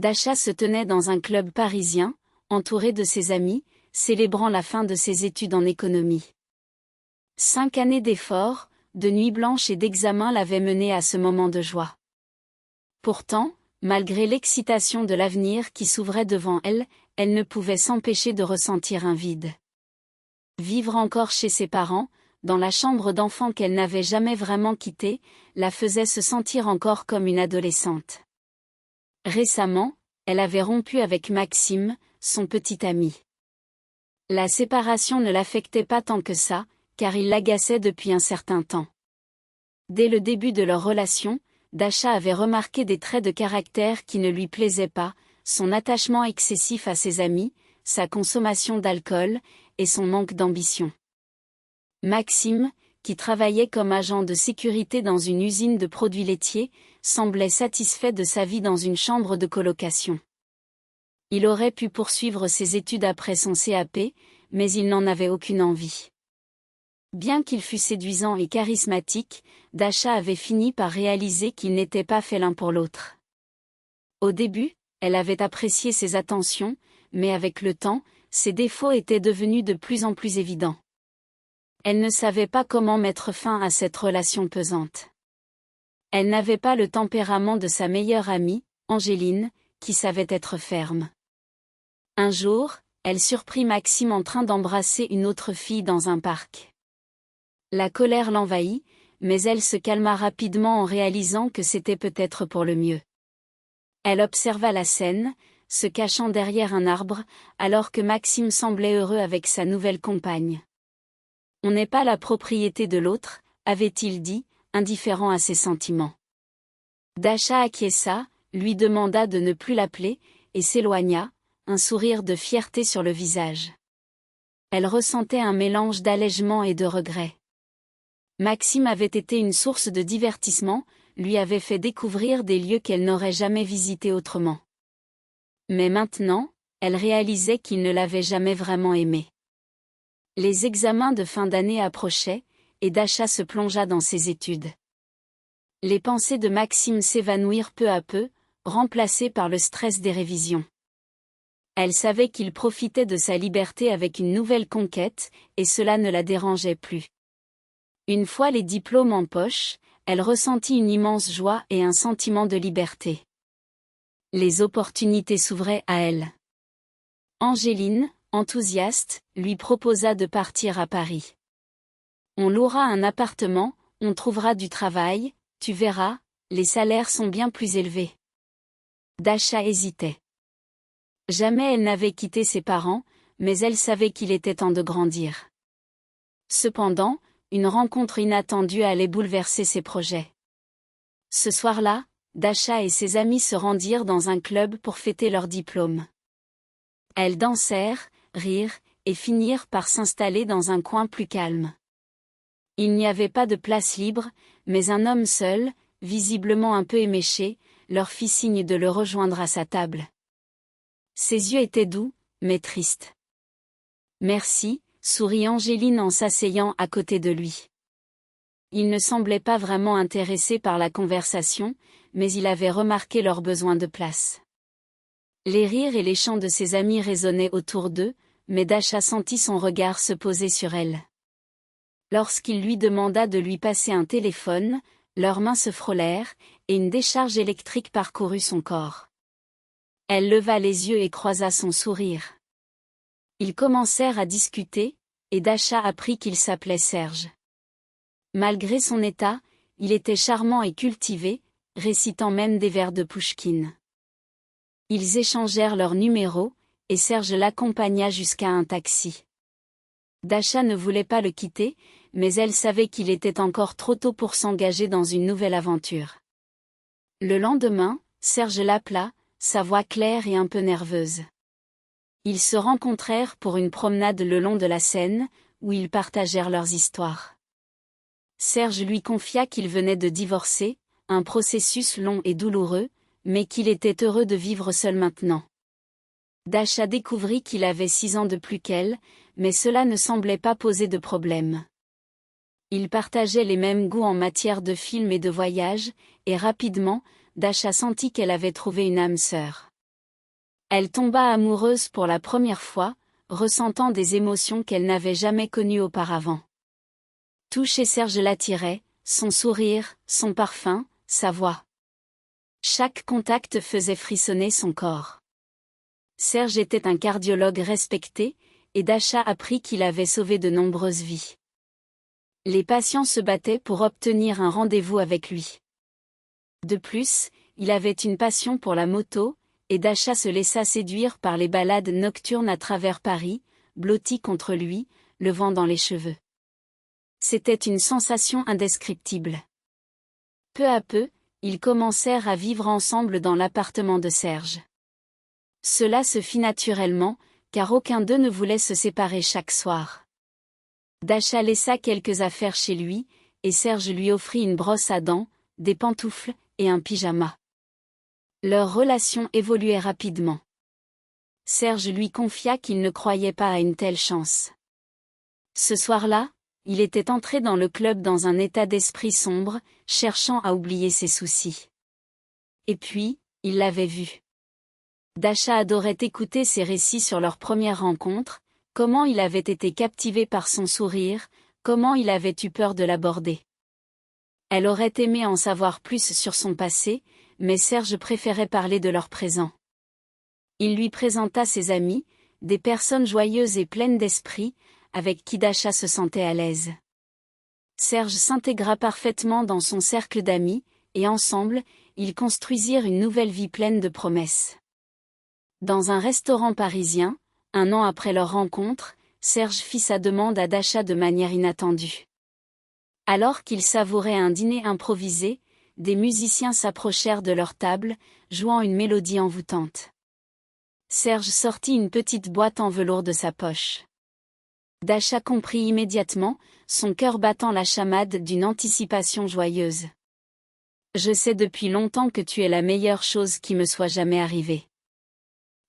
Dasha se tenait dans un club parisien, entourée de ses amis, célébrant la fin de ses études en économie. 5 années d'efforts, de nuits blanches et d'examens l'avaient menée à ce moment de joie. Pourtant, malgré l'excitation de l'avenir qui s'ouvrait devant elle, elle ne pouvait s'empêcher de ressentir un vide. Vivre encore chez ses parents, dans la chambre d'enfant qu'elle n'avait jamais vraiment quittée, la faisait se sentir encore comme une adolescente. Récemment, elle avait rompu avec Maxime, son petit ami. La séparation ne l'affectait pas tant que ça, car il l'agaçait depuis un certain temps. Dès le début de leur relation, Dasha avait remarqué des traits de caractère qui ne lui plaisaient pas, son attachement excessif à ses amis, sa consommation d'alcool, et son manque d'ambition. Maxime, qui travaillait comme agent de sécurité dans une usine de produits laitiers, semblait satisfait de sa vie dans une chambre de colocation. Il aurait pu poursuivre ses études après son CAP, mais il n'en avait aucune envie. Bien qu'il fût séduisant et charismatique, Dasha avait fini par réaliser qu'ils n'étaient pas faits l'un pour l'autre. Au début, elle avait apprécié ses attentions, mais avec le temps, ses défauts étaient devenus de plus en plus évidents. Elle ne savait pas comment mettre fin à cette relation pesante. Elle n'avait pas le tempérament de sa meilleure amie, Angéline, qui savait être ferme. Un jour, elle surprit Maxime en train d'embrasser une autre fille dans un parc. La colère l'envahit, mais elle se calma rapidement en réalisant que c'était peut-être pour le mieux. Elle observa la scène, se cachant derrière un arbre, alors que Maxime semblait heureux avec sa nouvelle compagne. « On n'est pas la propriété de l'autre », avait-il dit, indifférent à ses sentiments. Dasha acquiesça, lui demanda de ne plus l'appeler, et s'éloigna, un sourire de fierté sur le visage. Elle ressentait un mélange d'allègement et de regret. Maxime avait été une source de divertissement, lui avait fait découvrir des lieux qu'elle n'aurait jamais visités autrement. Mais maintenant, elle réalisait qu'il ne l'avait jamais vraiment aimée. Les examens de fin d'année approchaient, et Dasha se plongea dans ses études. Les pensées de Maxime s'évanouirent peu à peu, remplacées par le stress des révisions. Elle savait qu'il profitait de sa liberté avec une nouvelle conquête, et cela ne la dérangeait plus. Une fois les diplômes en poche, elle ressentit une immense joie et un sentiment de liberté. Les opportunités s'ouvraient à elle. Angéline, enthousiaste, lui proposa de partir à Paris. « On louera un appartement, on trouvera du travail, tu verras, les salaires sont bien plus élevés. » Dasha hésitait. Jamais elle n'avait quitté ses parents, mais elle savait qu'il était temps de grandir. Cependant, une rencontre inattendue allait bouleverser ses projets. Ce soir-là, Dasha et ses amis se rendirent dans un club pour fêter leur diplôme. Elles dansèrent, rirent, et finirent par s'installer dans un coin plus calme. Il n'y avait pas de place libre, mais un homme seul, visiblement un peu éméché, leur fit signe de le rejoindre à sa table. Ses yeux étaient doux, mais tristes. « Merci », sourit Angéline en s'asseyant à côté de lui. Il ne semblait pas vraiment intéressé par la conversation, mais il avait remarqué leur besoin de place. Les rires et les chants de ses amis résonnaient autour d'eux, mais Dasha sentit son regard se poser sur elle. Lorsqu'il lui demanda de lui passer un téléphone, leurs mains se frôlèrent, et une décharge électrique parcourut son corps. Elle leva les yeux et croisa son sourire. Ils commencèrent à discuter, et Dasha apprit qu'il s'appelait Serge. Malgré son état, il était charmant et cultivé, récitant même des vers de Pouchkine. Ils échangèrent leurs numéros, et Serge l'accompagna jusqu'à un taxi. Dasha ne voulait pas le quitter, mais elle savait qu'il était encore trop tôt pour s'engager dans une nouvelle aventure. Le lendemain, Serge l'appela, sa voix claire et un peu nerveuse. Ils se rencontrèrent pour une promenade le long de la Seine, où ils partagèrent leurs histoires. Serge lui confia qu'il venait de divorcer, un processus long et douloureux, mais qu'il était heureux de vivre seul maintenant. Dasha découvrit qu'il avait 6 ans de plus qu'elle, mais cela ne semblait pas poser de problème. Ils partageaient les mêmes goûts en matière de films et de voyages, et rapidement, Dasha sentit qu'elle avait trouvé une âme sœur. Elle tomba amoureuse pour la première fois, ressentant des émotions qu'elle n'avait jamais connues auparavant. Tout chez Serge l'attirait, son sourire, son parfum, sa voix. Chaque contact faisait frissonner son corps. Serge était un cardiologue respecté, et Dasha apprit qu'il avait sauvé de nombreuses vies. Les patients se battaient pour obtenir un rendez-vous avec lui. De plus, il avait une passion pour la moto, et Dasha se laissa séduire par les balades nocturnes à travers Paris, blottie contre lui, le vent dans les cheveux. C'était une sensation indescriptible. Peu à peu, ils commencèrent à vivre ensemble dans l'appartement de Serge. Cela se fit naturellement, car aucun d'eux ne voulait se séparer chaque soir. Dasha laissa quelques affaires chez lui, et Serge lui offrit une brosse à dents, des pantoufles, et un pyjama. Leur relation évoluait rapidement. Serge lui confia qu'il ne croyait pas à une telle chance. Ce soir-là, il était entré dans le club dans un état d'esprit sombre, cherchant à oublier ses soucis. Et puis, il l'avait vue. Dasha adorait écouter ses récits sur leur première rencontre, comment il avait été captivé par son sourire, comment il avait eu peur de l'aborder. Elle aurait aimé en savoir plus sur son passé, mais Serge préférait parler de leur présent. Il lui présenta ses amis, des personnes joyeuses et pleines d'esprit, avec qui Dasha se sentait à l'aise. Serge s'intégra parfaitement dans son cercle d'amis, et ensemble, ils construisirent une nouvelle vie pleine de promesses. Dans un restaurant parisien, 1 an après leur rencontre, Serge fit sa demande à Dasha de manière inattendue. Alors qu'ils savouraient un dîner improvisé, des musiciens s'approchèrent de leur table, jouant une mélodie envoûtante. Serge sortit une petite boîte en velours de sa poche. Dasha comprit immédiatement, son cœur battant la chamade d'une anticipation joyeuse. « Je sais depuis longtemps que tu es la meilleure chose qui me soit jamais arrivée.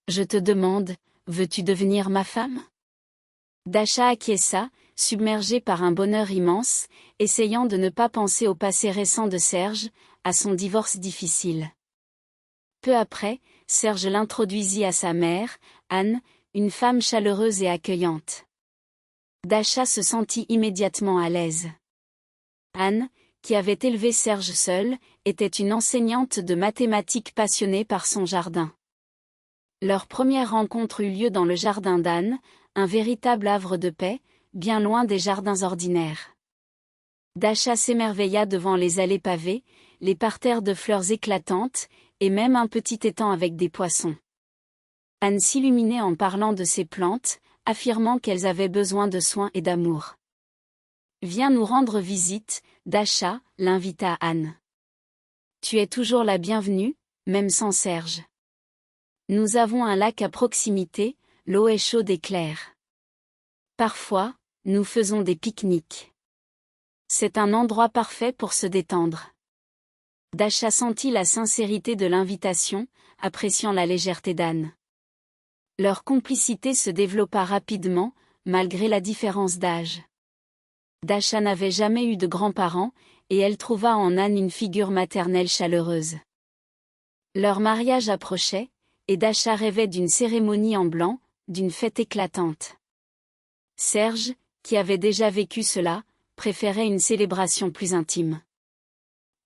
Je te demande, veux-tu devenir ma femme ?» Dasha acquiesça, submergée par un bonheur immense, essayant de ne pas penser au passé récent de Serge, à son divorce difficile. Peu après, Serge l'introduisit à sa mère, Anne, une femme chaleureuse et accueillante. Dasha se sentit immédiatement à l'aise. Anne, qui avait élevé Serge seule, était une enseignante de mathématiques passionnée par son jardin. Leur première rencontre eut lieu dans le jardin d'Anne, un véritable havre de paix, bien loin des jardins ordinaires. Dasha s'émerveilla devant les allées pavées, les parterres de fleurs éclatantes, et même un petit étang avec des poissons. Anne s'illuminait en parlant de ces plantes, affirmant qu'elles avaient besoin de soins et d'amour. « Viens nous rendre visite, Dasha » l'invita Anne. « Tu es toujours la bienvenue, même sans Serge. Nous avons un lac à proximité, l'eau est chaude et claire. Parfois, nous faisons des pique-niques. C'est un endroit parfait pour se détendre. » Dasha sentit la sincérité de l'invitation, appréciant la légèreté d'Anne. Leur complicité se développa rapidement, malgré la différence d'âge. Dasha n'avait jamais eu de grands-parents, et elle trouva en Anne une figure maternelle chaleureuse. Leur mariage approchait, et Dasha rêvait d'une cérémonie en blanc, d'une fête éclatante. Serge, qui avait déjà vécu cela, préférait une célébration plus intime.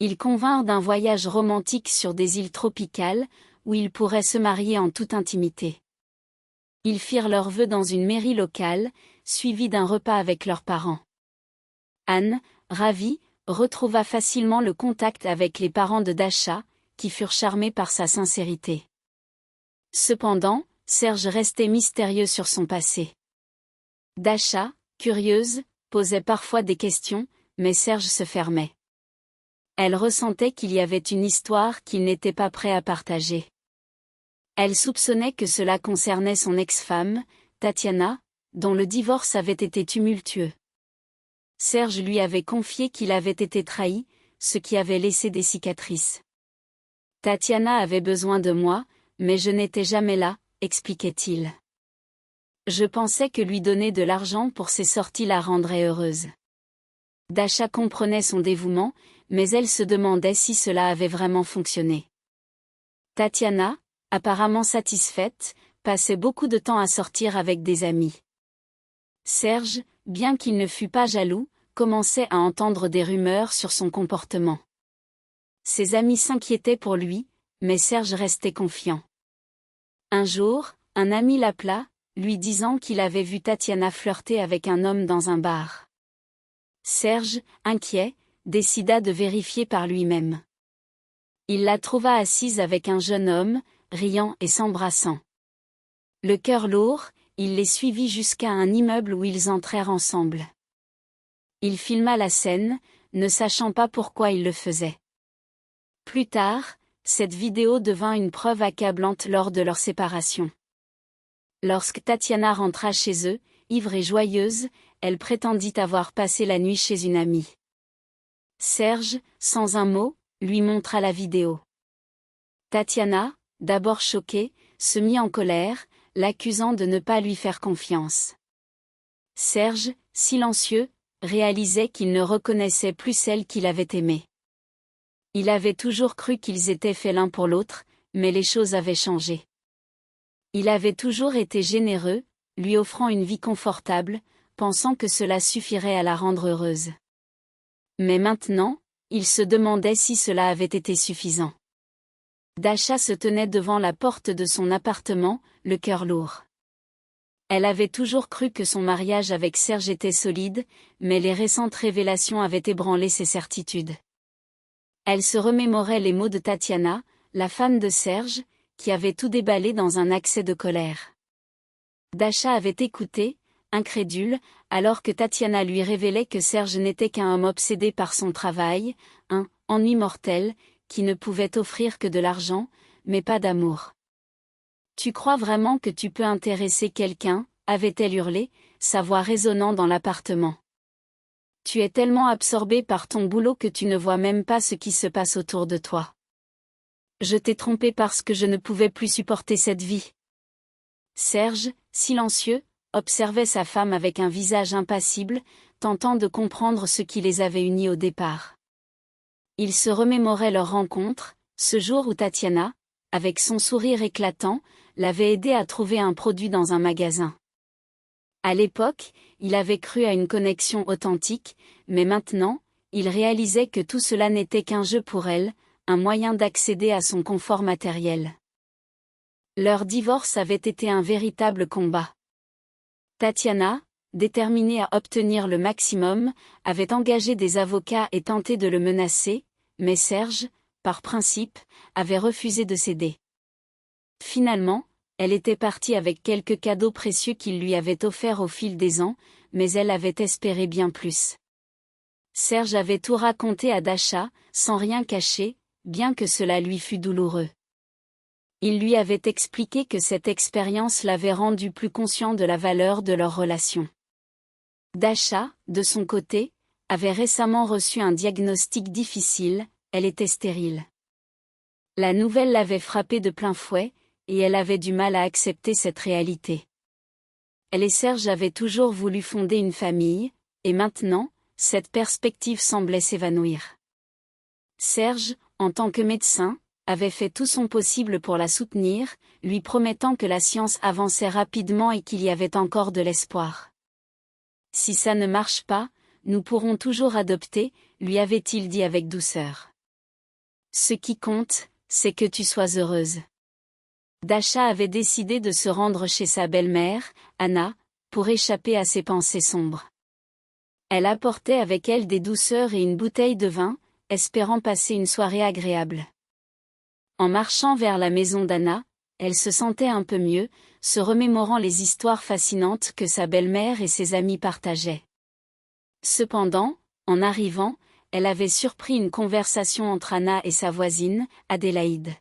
Ils convinrent d'un voyage romantique sur des îles tropicales, où ils pourraient se marier en toute intimité. Ils firent leurs vœux dans une mairie locale, suivis d'un repas avec leurs parents. Anne, ravie, retrouva facilement le contact avec les parents de Dasha, qui furent charmés par sa sincérité. Cependant, Serge restait mystérieux sur son passé. Dasha, curieuse, posait parfois des questions, mais Serge se fermait. Elle ressentait qu'il y avait une histoire qu'il n'était pas prêt à partager. Elle soupçonnait que cela concernait son ex-femme, Tatiana, dont le divorce avait été tumultueux. Serge lui avait confié qu'il avait été trahi, ce qui avait laissé des cicatrices. « Tatiana avait besoin de moi, mais je n'étais jamais là », expliquait-il. « Je pensais que lui donner de l'argent pour ses sorties la rendrait heureuse. » Dasha comprenait son dévouement, mais elle se demandait si cela avait vraiment fonctionné. Tatiana, apparemment satisfaite, passait beaucoup de temps à sortir avec des amis. Serge, bien qu'il ne fût pas jaloux, commençait à entendre des rumeurs sur son comportement. Ses amis s'inquiétaient pour lui, mais Serge restait confiant. Un jour, un ami l'appela, lui disant qu'il avait vu Tatiana flirter avec un homme dans un bar. Serge, inquiet, décida de vérifier par lui-même. Il la trouva assise avec un jeune homme, riant et s'embrassant. Le cœur lourd, il les suivit jusqu'à un immeuble où ils entrèrent ensemble. Il filma la scène, ne sachant pas pourquoi il le faisait. Plus tard, cette vidéo devint une preuve accablante lors de leur séparation. Lorsque Tatiana rentra chez eux, ivre et joyeuse, elle prétendit avoir passé la nuit chez une amie. Serge, sans un mot, lui montra la vidéo. Tatiana, d'abord choquée, se mit en colère, l'accusant de ne pas lui faire confiance. Serge, silencieux, réalisait qu'il ne reconnaissait plus celle qu'il avait aimée. Il avait toujours cru qu'ils étaient faits l'un pour l'autre, mais les choses avaient changé. Il avait toujours été généreux, lui offrant une vie confortable, pensant que cela suffirait à la rendre heureuse. Mais maintenant, il se demandait si cela avait été suffisant. Dasha se tenait devant la porte de son appartement, le cœur lourd. Elle avait toujours cru que son mariage avec Serge était solide, mais les récentes révélations avaient ébranlé ses certitudes. Elle se remémorait les mots de Tatiana, la femme de Serge, qui avait tout déballé dans un accès de colère. Dasha avait écouté, incrédule, alors que Tatiana lui révélait que Serge n'était qu'un homme obsédé par son travail, un « ennui mortel », qui ne pouvait offrir que de l'argent, mais pas d'amour. « Tu crois vraiment que tu peux intéresser quelqu'un ?» avait-elle hurlé, sa voix résonnant dans l'appartement. « Tu es tellement absorbé par ton boulot que tu ne vois même pas ce qui se passe autour de toi. Je t'ai trompé parce que je ne pouvais plus supporter cette vie. » Serge, silencieux, observait sa femme avec un visage impassible, tentant de comprendre ce qui les avait unis au départ. Il se remémorait leur rencontre, ce jour où Tatiana, avec son sourire éclatant, l'avait aidé à trouver un produit dans un magasin. À l'époque, il avait cru à une connexion authentique, mais maintenant, il réalisait que tout cela n'était qu'un jeu pour elle, un moyen d'accéder à son confort matériel. Leur divorce avait été un véritable combat. Tatiana, déterminée à obtenir le maximum, avait engagé des avocats et tenté de le menacer, mais Serge, par principe, avait refusé de céder. Finalement, elle était partie avec quelques cadeaux précieux qu'il lui avait offerts au fil des ans, mais elle avait espéré bien plus. Serge avait tout raconté à Dasha, sans rien cacher, bien que cela lui fût douloureux. Il lui avait expliqué que cette expérience l'avait rendu plus conscient de la valeur de leur relation. Dasha, de son côté, avait récemment reçu un diagnostic difficile, elle était stérile. La nouvelle l'avait frappée de plein fouet, et elle avait du mal à accepter cette réalité. Elle et Serge avaient toujours voulu fonder une famille, et maintenant, cette perspective semblait s'évanouir. Serge, en tant que médecin, avait fait tout son possible pour la soutenir, lui promettant que la science avançait rapidement et qu'il y avait encore de l'espoir. « Si ça ne marche pas, nous pourrons toujours adopter », lui avait-il dit avec douceur. « Ce qui compte, c'est que tu sois heureuse. » Dasha avait décidé de se rendre chez sa belle-mère, Anna, pour échapper à ses pensées sombres. Elle apportait avec elle des douceurs et une bouteille de vin, espérant passer une soirée agréable. En marchant vers la maison d'Anna, elle se sentait un peu mieux, se remémorant les histoires fascinantes que sa belle-mère et ses amis partageaient. Cependant, en arrivant, elle avait surpris une conversation entre Anna et sa voisine, Adélaïde.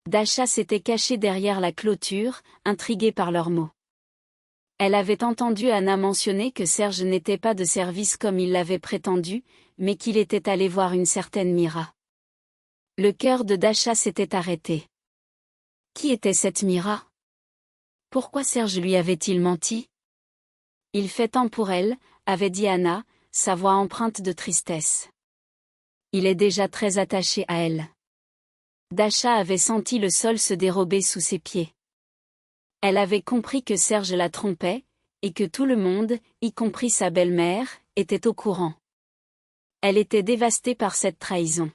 Dasha s'était cachée derrière la clôture, intriguée par leurs mots. Elle avait entendu Anna mentionner que Serge n'était pas de service comme il l'avait prétendu, mais qu'il était allé voir une certaine Mira. Le cœur de Dasha s'était arrêté. Qui était cette Mira? Pourquoi Serge lui avait-il menti? Il fait tant pour elle, avait dit Anna, sa voix empreinte de tristesse. Il est déjà très attaché à elle. Dasha avait senti le sol se dérober sous ses pieds. Elle avait compris que Serge la trompait, et que tout le monde, y compris sa belle-mère, était au courant. Elle était dévastée par cette trahison.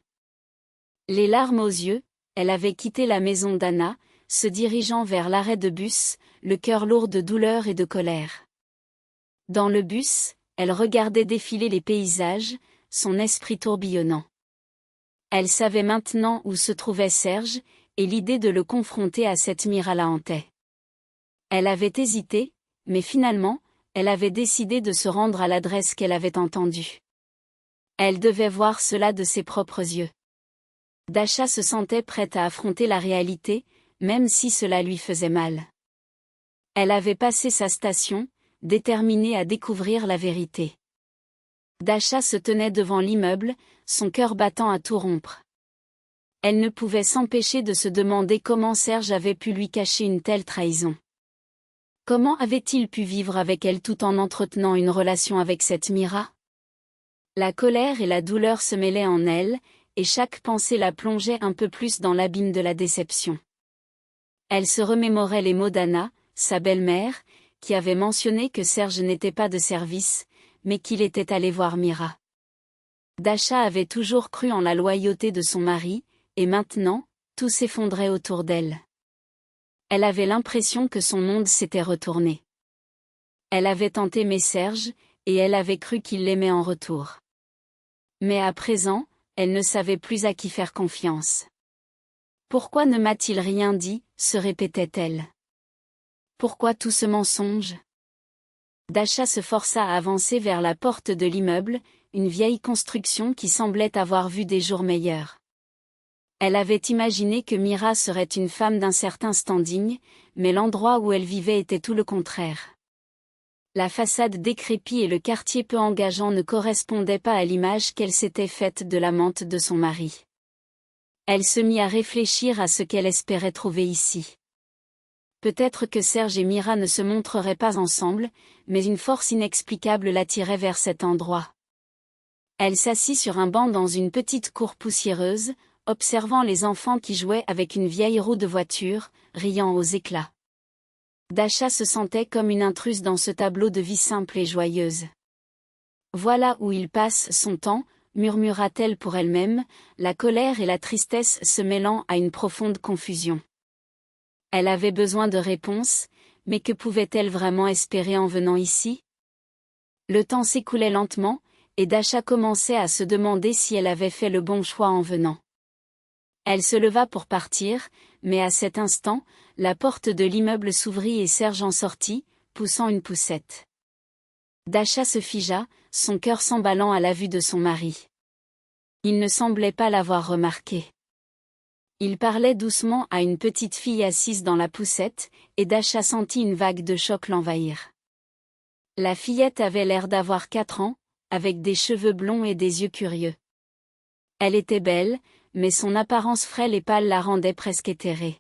Les larmes aux yeux, elle avait quitté la maison d'Anna, se dirigeant vers l'arrêt de bus, le cœur lourd de douleur et de colère. Dans le bus, elle regardait défiler les paysages, son esprit tourbillonnant. Elle savait maintenant où se trouvait Serge, et l'idée de le confronter à cette Mira la hantait. Elle avait hésité, mais finalement, elle avait décidé de se rendre à l'adresse qu'elle avait entendue. Elle devait voir cela de ses propres yeux. Dasha se sentait prête à affronter la réalité, même si cela lui faisait mal. Elle avait passé sa station, déterminée à découvrir la vérité. Dasha se tenait devant l'immeuble, son cœur battant à tout rompre. Elle ne pouvait s'empêcher de se demander comment Serge avait pu lui cacher une telle trahison. Comment avait-il pu vivre avec elle tout en entretenant une relation avec cette Mira? La colère et la douleur se mêlaient en elle, et chaque pensée la plongeait un peu plus dans l'abîme de la déception. Elle se remémorait les mots d'Anna, sa belle-mère, qui avait mentionné que Serge n'était pas de service, mais qu'il était allé voir Mira. Dasha avait toujours cru en la loyauté de son mari, et maintenant, tout s'effondrait autour d'elle. Elle avait l'impression que son monde s'était retourné. Elle avait tant aimé Serge, et elle avait cru qu'il l'aimait en retour. Mais à présent, elle ne savait plus à qui faire confiance. Pourquoi ne m'a-t-il rien dit, se répétait-elle. Pourquoi tout ce mensonge? Dasha se força à avancer vers la porte de l'immeuble, une vieille construction qui semblait avoir vu des jours meilleurs. Elle avait imaginé que Mira serait une femme d'un certain standing, mais l'endroit où elle vivait était tout le contraire. La façade décrépite et le quartier peu engageant ne correspondaient pas à l'image qu'elle s'était faite de l'amante de son mari. Elle se mit à réfléchir à ce qu'elle espérait trouver ici. Peut-être que Serge et Mira ne se montreraient pas ensemble, mais une force inexplicable l'attirait vers cet endroit. Elle s'assit sur un banc dans une petite cour poussiéreuse, observant les enfants qui jouaient avec une vieille roue de voiture, riant aux éclats. Dasha se sentait comme une intruse dans ce tableau de vie simple et joyeuse. Voilà où il passe son temps, murmura-t-elle pour elle-même, la colère et la tristesse se mêlant à une profonde confusion. Elle avait besoin de réponses, mais que pouvait-elle vraiment espérer en venant ici? Le temps s'écoulait lentement, et Dasha commençait à se demander si elle avait fait le bon choix en venant. Elle se leva pour partir, mais à cet instant, la porte de l'immeuble s'ouvrit et Serge en sortit, poussant une poussette. Dasha se figea, son cœur s'emballant à la vue de son mari. Il ne semblait pas l'avoir remarqué. Il parlait doucement à une petite fille assise dans la poussette, et Dasha sentit une vague de choc l'envahir. La fillette avait l'air d'avoir 4 ans, avec des cheveux blonds et des yeux curieux. Elle était belle, mais son apparence frêle et pâle la rendait presque éthérée.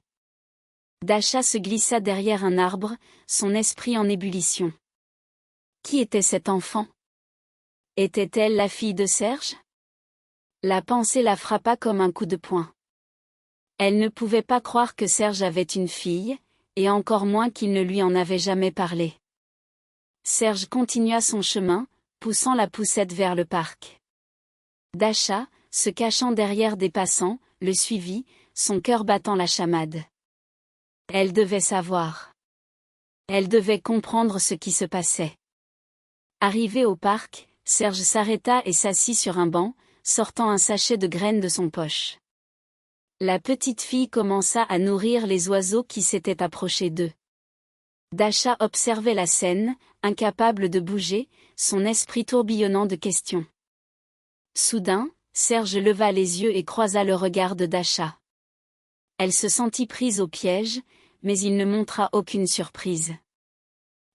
Dasha se glissa derrière un arbre, son esprit en ébullition. Qui était cet enfant? Était-elle la fille de Serge? La pensée la frappa comme un coup de poing. Elle ne pouvait pas croire que Serge avait une fille, et encore moins qu'il ne lui en avait jamais parlé. Serge continua son chemin, poussant la poussette vers le parc. Dasha, se cachant derrière des passants, le suivit, son cœur battant la chamade. Elle devait savoir. Elle devait comprendre ce qui se passait. Arrivé au parc, Serge s'arrêta et s'assit sur un banc, sortant un sachet de graines de son poche. La petite fille commença à nourrir les oiseaux qui s'étaient approchés d'eux. Dasha observait la scène, incapable de bouger, son esprit tourbillonnant de questions. Soudain, Serge leva les yeux et croisa le regard de Dasha. Elle se sentit prise au piège, mais il ne montra aucune surprise.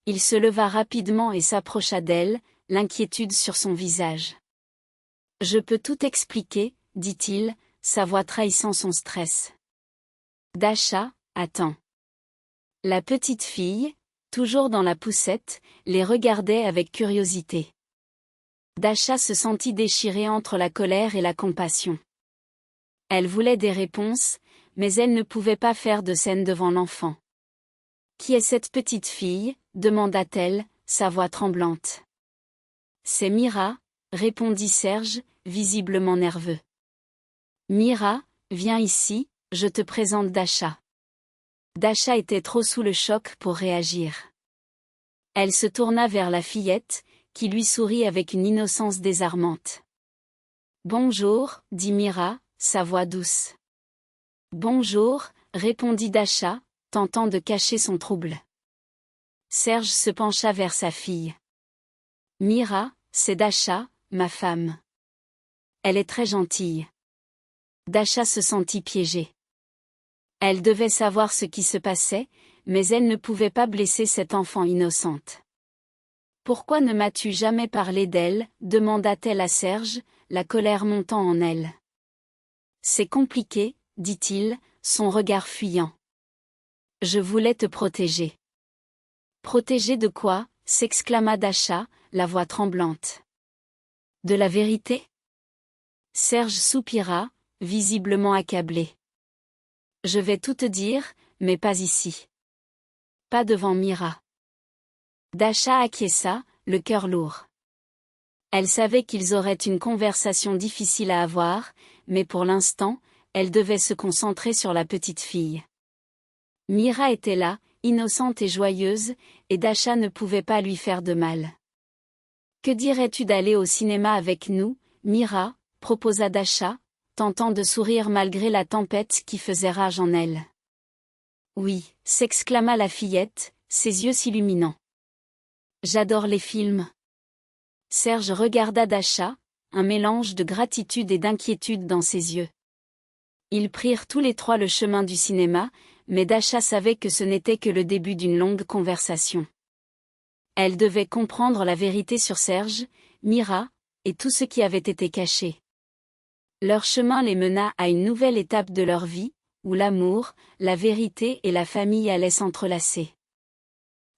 Il se leva rapidement et s'approcha d'elle, l'inquiétude sur son visage. « Je peux tout expliquer, dit-il, sa voix trahissant son stress. Dasha, attends. La petite fille, toujours dans la poussette, les regardait avec curiosité. Dasha se sentit déchirée entre la colère et la compassion. Elle voulait des réponses, mais elle ne pouvait pas faire de scène devant l'enfant. « Qui est cette petite fille ?» demanda-t-elle, sa voix tremblante. « C'est Mira », répondit Serge, visiblement nerveux. « Mira, viens ici, je te présente Dasha. » Dasha était trop sous le choc pour réagir. Elle se tourna vers la fillette, qui lui sourit avec une innocence désarmante. « Bonjour, dit Mira, sa voix douce. « Bonjour, répondit Dasha, tentant de cacher son trouble. Serge se pencha vers sa fille. « Mira, c'est Dasha, ma femme. Elle est très gentille. » Dasha se sentit piégée. Elle devait savoir ce qui se passait, mais elle ne pouvait pas blesser cette enfant innocente. « Pourquoi ne m'as-tu jamais parlé d'elle ?» demanda-t-elle à Serge, la colère montant en elle. « C'est compliqué, dit-il, son regard fuyant. « Je voulais te protéger. »« Protéger de quoi ?» s'exclama Dasha, la voix tremblante. « De la vérité ?» Serge soupira, visiblement accablé. « Je vais tout te dire, mais pas ici. Pas devant Mira. » Dasha acquiesça, le cœur lourd. Elle savait qu'ils auraient une conversation difficile à avoir, mais pour l'instant, elle devait se concentrer sur la petite fille. Mira était là, innocente et joyeuse, et Dasha ne pouvait pas lui faire de mal. « Que dirais-tu d'aller au cinéma avec nous, Mira ?» proposa Dasha, tentant de sourire malgré la tempête qui faisait rage en elle. « Oui » s'exclama la fillette, ses yeux s'illuminant. « J'adore les films. » Serge regarda Dasha, un mélange de gratitude et d'inquiétude dans ses yeux. Ils prirent tous les trois le chemin du cinéma, mais Dasha savait que ce n'était que le début d'une longue conversation. Elle devait comprendre la vérité sur Serge, Mira, et tout ce qui avait été caché. Leur chemin les mena à une nouvelle étape de leur vie, où l'amour, la vérité et la famille allaient s'entrelacer.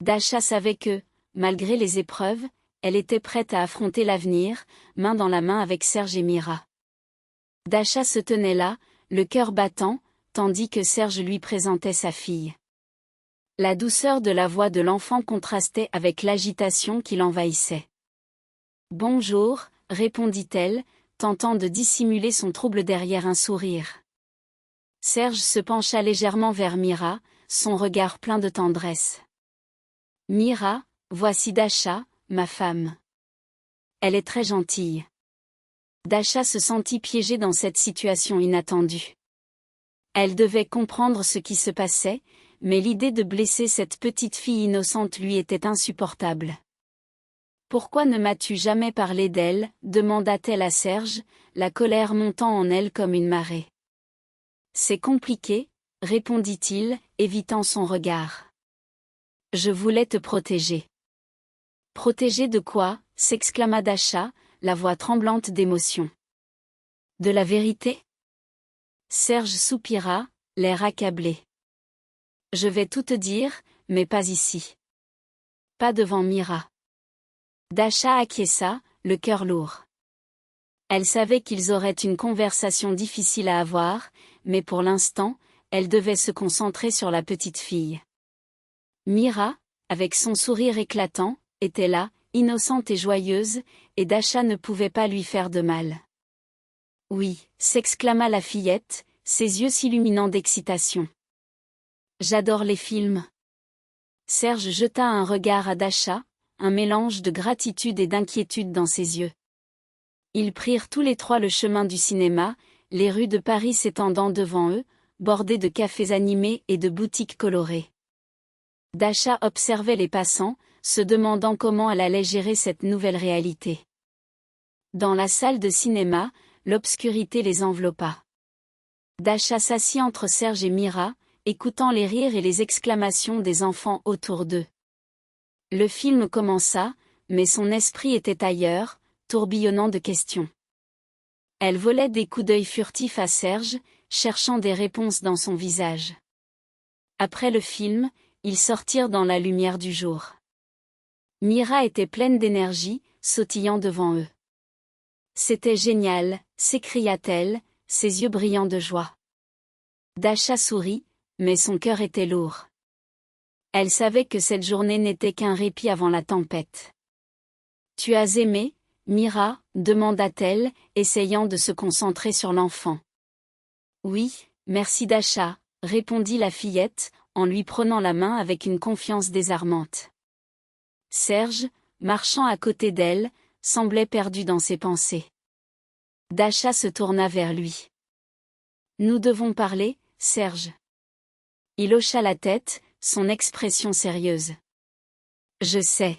Dasha savait que, malgré les épreuves, elle était prête à affronter l'avenir, main dans la main avec Serge et Mira. Dasha se tenait là, le cœur battant, tandis que Serge lui présentait sa fille. La douceur de la voix de l'enfant contrastait avec l'agitation qui l'envahissait. « Bonjour », répondit-elle, tentant de dissimuler son trouble derrière un sourire. Serge se pencha légèrement vers Mira, son regard plein de tendresse. « Mira, voici Dasha, ma femme. Elle est très gentille. » Dasha se sentit piégée dans cette situation inattendue. Elle devait comprendre ce qui se passait, mais l'idée de blesser cette petite fille innocente lui était insupportable. « Pourquoi ne m'as-tu jamais parlé d'elle ?» demanda-t-elle à Serge, la colère montant en elle comme une marée. « C'est compliqué, » répondit-il, évitant son regard. « Je voulais te protéger. »« Protéger de quoi ?» s'exclama Dasha, la voix tremblante d'émotion. « De la vérité ?» Serge soupira, l'air accablé. « Je vais tout te dire, mais pas ici. Pas devant Mira. » Dasha acquiesça, le cœur lourd. Elle savait qu'ils auraient une conversation difficile à avoir, mais pour l'instant, elle devait se concentrer sur la petite fille. Mira, avec son sourire éclatant, était là, innocente et joyeuse, et Dasha ne pouvait pas lui faire de mal. « Oui » s'exclama la fillette, ses yeux s'illuminant d'excitation. « J'adore les films. » Serge jeta un regard à Dasha, un mélange de gratitude et d'inquiétude dans ses yeux. Ils prirent tous les trois le chemin du cinéma, les rues de Paris s'étendant devant eux, bordées de cafés animés et de boutiques colorées. Dasha observait les passants, se demandant comment elle allait gérer cette nouvelle réalité. Dans la salle de cinéma, l'obscurité les enveloppa. Dasha s'assit entre Serge et Mira, écoutant les rires et les exclamations des enfants autour d'eux. Le film commença, mais son esprit était ailleurs, tourbillonnant de questions. Elle volait des coups d'œil furtifs à Serge, cherchant des réponses dans son visage. Après le film, ils sortirent dans la lumière du jour. Mira était pleine d'énergie, sautillant devant eux. « C'était génial » s'écria-t-elle, ses yeux brillants de joie. Dasha sourit, mais son cœur était lourd. Elle savait que cette journée n'était qu'un répit avant la tempête. « Tu as aimé, Mira ?» demanda-t-elle, essayant de se concentrer sur l'enfant. « Oui, merci Dasha », répondit la fillette, en lui prenant la main avec une confiance désarmante. Serge, marchant à côté d'elle, semblait perdu dans ses pensées. Dasha se tourna vers lui. « Nous devons parler, Serge. » Il hocha la tête, son expression sérieuse. « Je sais. »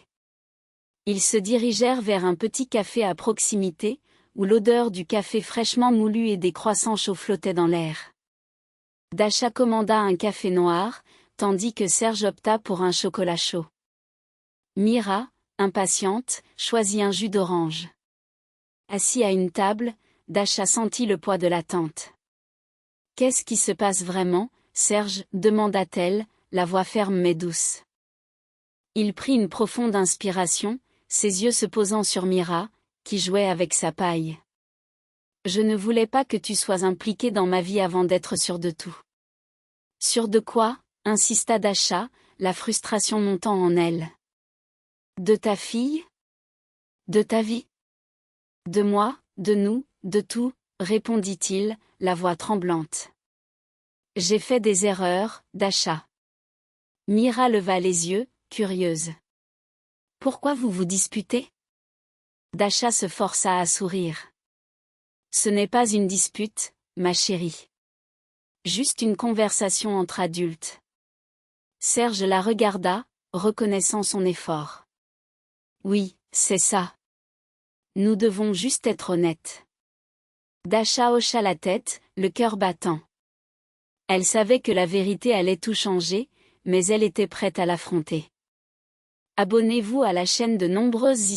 Ils se dirigèrent vers un petit café à proximité, où l'odeur du café fraîchement moulu et des croissants chauds flottait dans l'air. Dasha commanda un café noir, tandis que Serge opta pour un chocolat chaud. Mira, impatiente, choisit un jus d'orange. Assis à une table, Dasha sentit le poids de l'attente. « Qu'est-ce qui se passe vraiment, Serge ?» demanda-t-elle, la voix ferme mais douce. Il prit une profonde inspiration, ses yeux se posant sur Mira, qui jouait avec sa paille. « Je ne voulais pas que tu sois impliquée dans ma vie avant d'être sûre de tout. »« Sûre de quoi ?» insista Dasha, la frustration montant en elle. « De ta fille ? De ta vie ? De moi, de nous, de tout, » répondit-il, la voix tremblante. « J'ai fait des erreurs, Dasha. » Mira leva les yeux, curieuse. « Pourquoi vous vous disputez ?» Dasha se força à sourire. « Ce n'est pas une dispute, ma chérie. Juste une conversation entre adultes. » Serge la regarda, reconnaissant son effort. « Oui, c'est ça. Nous devons juste être honnêtes. » Dasha hocha la tête, le cœur battant. Elle savait que la vérité allait tout changer, mais elle était prête à l'affronter. Abonnez-vous à la chaîne de nombreuses